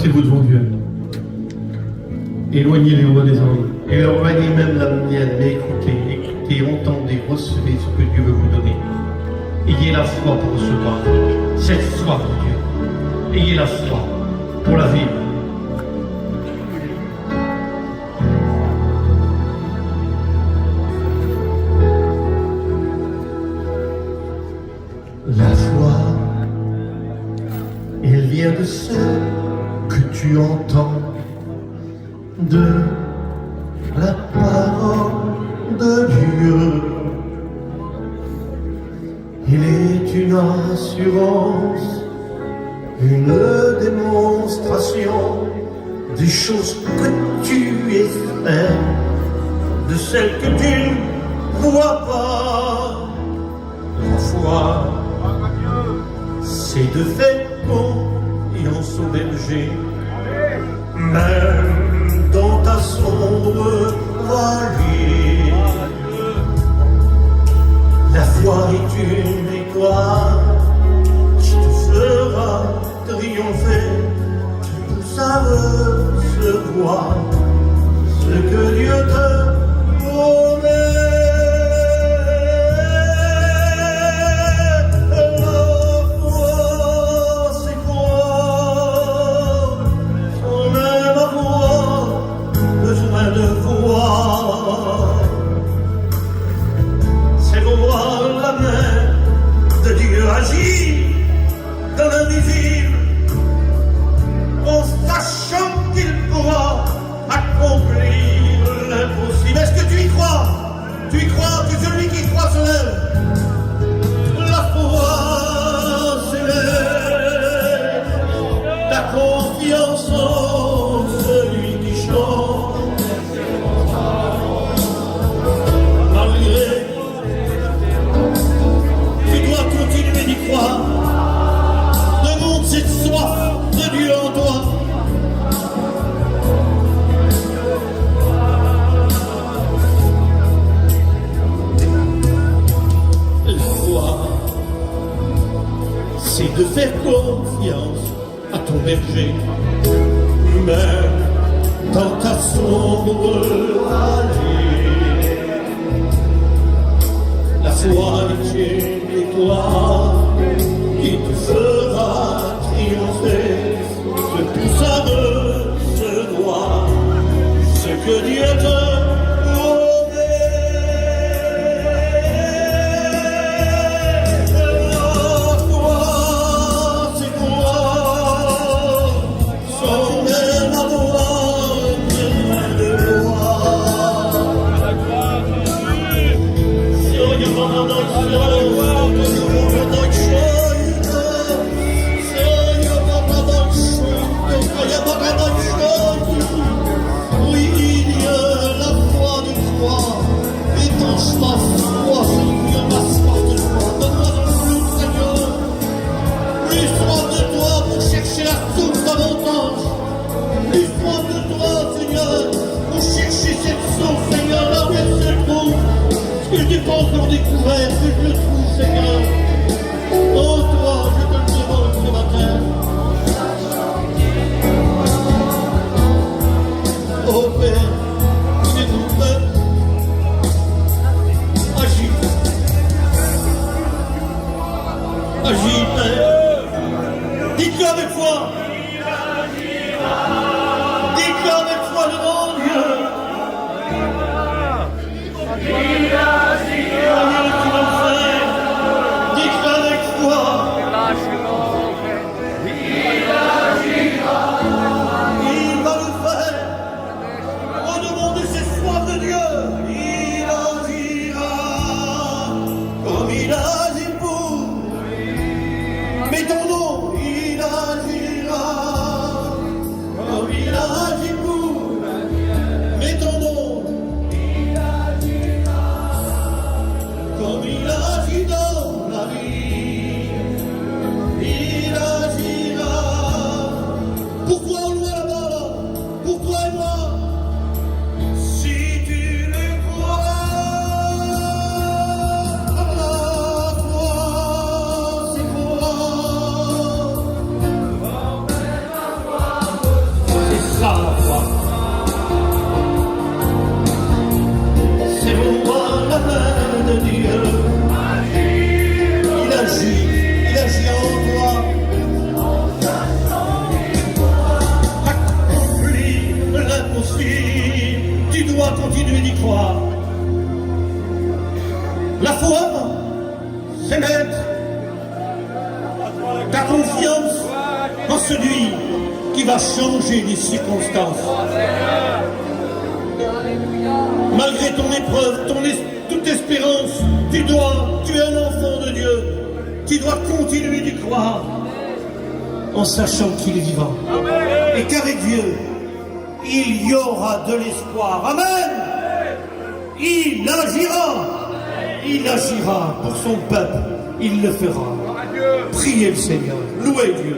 Placez-vous devant Dieu. Éloignez les voix des hommes. Éloignez même la mienne. Mais écoutez, écoutez, entendez, recevez ce que Dieu veut vous donner. Ayez la foi pour recevoir cette foi de Dieu. Ayez la foi pour la vivre. La foi, elle vient de ce que tu entends, de la parole de Dieu. Il est une assurance, une démonstration des choses que tu espères, de celles que tu ne vois pas. La foi, c'est de faire confiance au berger, même dans ta sombre vallée. La foi est une étoile qui te fera triompher, qui pousse à recevoir ce que Dieu te promet. Agir dans l'invisible, en sachant qu'il pourra accomplir l'impossible. Est-ce que tu y crois? Tu y crois que celui qui croit se lève? La foi s'élève, ta confiance en celui qui chante. Malgré, tu dois continuer d'y croire. Demande cette soif de Dieu en toi. La foi, c'est de faire confiance à ton berger, même dans ta sombre allée. La foi est une étoile qui te fera triompher, te pousse à recevoir ce que Dieu te encore découvert, que je le trouve, Seigneur. Oh, toi, je te le demande ce matin. Oh, Père, s'il vous plaît, agis. Agis, Père. Dites-le avec foi. Dites-le avec foi devant Dieu. ta confiance en celui qui va changer les circonstances. Malgré ton épreuve, toute espérance, tu es un enfant de Dieu, tu dois continuer d'y croire en sachant qu'il est vivant. Et qu'avec Dieu, il y aura de l'espoir. Amen. Il agira pour son peuple, il le fera. Priez le Seigneur, louez Dieu.